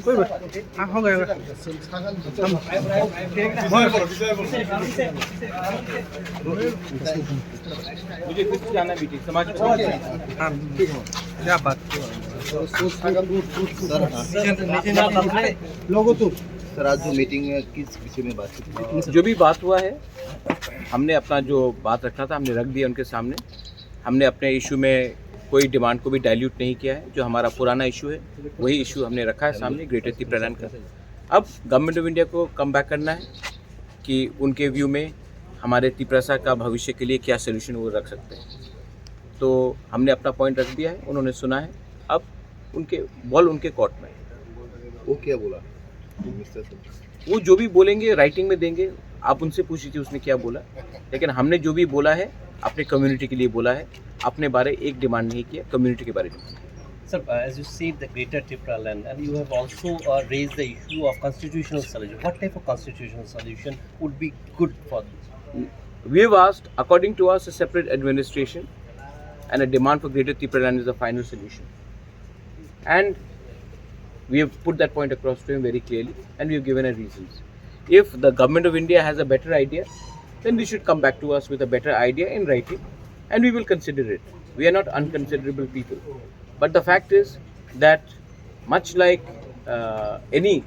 कोई बात हाँ हो गया मुझे कुछ जाना मीटिंग समाज हाँ क्या बात लोगों तो सर आज जो मीटिंग में किस विषय में बात की? जो भी बात हुआ है हमने अपना जो बात रखना था हमने रख दिया उनके सामने। हमने अपने इशू में कोई डिमांड को भी डाइल्यूट नहीं किया है। जो हमारा पुराना इशू है वही इशू हमने रखा है सामने ग्रेटर तिप्रालैंड का। अब गवर्नमेंट ऑफ इंडिया को कम बैक करना है कि उनके व्यू में हमारे तिप्रासा का भविष्य के लिए क्या सोल्यूशन वो रख सकते हैं। तो हमने अपना पॉइंट रख दिया है, उन्होंने सुना है। अब उनके बॉल उनके कोर्ट में। वो क्या बोला? वो जो भी बोलेंगे राइटिंग में देंगे, आप उनसे पूछ लीजिए उसने क्या बोला। लेकिन हमने जो भी बोला है अपने कम्युनिटी के लिए बोला है, अपने बारे एक डिमांड नहीं किया, कम्युनिटी के बारे में। Sir, as you see the greater Tipraland, and you have also raised the issue of constitutional solution. What type of constitutional solution would be good for this? We have asked, according to us, a separate administration and a demand for greater Tipraland is the final solution. And we have put that point across to him very clearly, and we have given our reasons. If the government of India has a better idea, then we should come back to us with a better idea in writing, and we will consider it. We are not unconsiderable people. But the fact is that much like any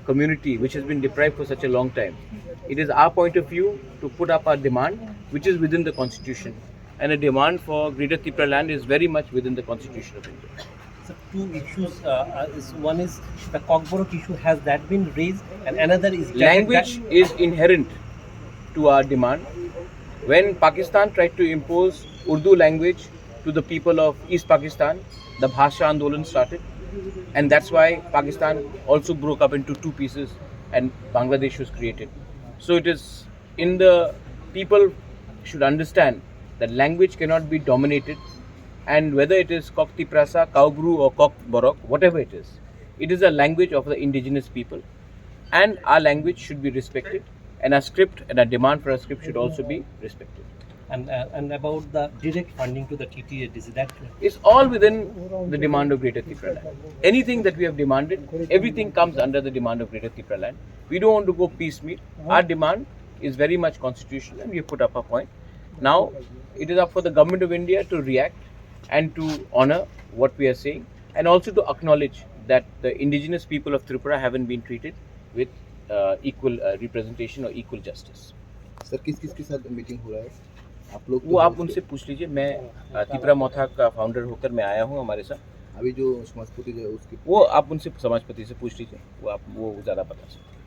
community which has been deprived for such a long time, it is our point of view to put up our demand which is within the constitution. And a demand for greater Tipraland is very much within the constitution of India. So two issues, one is the Cockborok issue, has that been raised, and another is Language is inherent to our demand. When Pakistan tried to impose Urdu language to the people of East Pakistan, the Bhasha Andolan started, and that's why Pakistan also broke up into two pieces and Bangladesh was created. So it is in the people should understand that language cannot be dominated, and whether it is Kok Tiprasa, Kaugru or Kok Borok, whatever it is a language of the indigenous people, and our language should be respected, and our script and our demand for our script should also be respected. And about the direct funding to the TTA, is that It's all within the demand of Greater Tipraland. Anything that we have demanded, everything comes under the demand of Greater Tipraland. We don't want to go piecemeal. Our demand is very much constitutional, and we have put up a point. Now, it is up for the government of India to react and to honor what we are saying, and also to acknowledge that the indigenous people of Tripura haven't been treated with equal representation or equal justice. Sir किस साथ meeting हो रहा है आप लोग? वो आप उनसे पूछ लीजिए। मैं तिपरा मोथा का फाउंडर होकर मैं आया हूँ हमारे साथ। अभी जो समाजपति जो है उसकी वो आप उनसे समाजपति से पूछ लीजिए, वो ज़्यादा बता सकते हैं।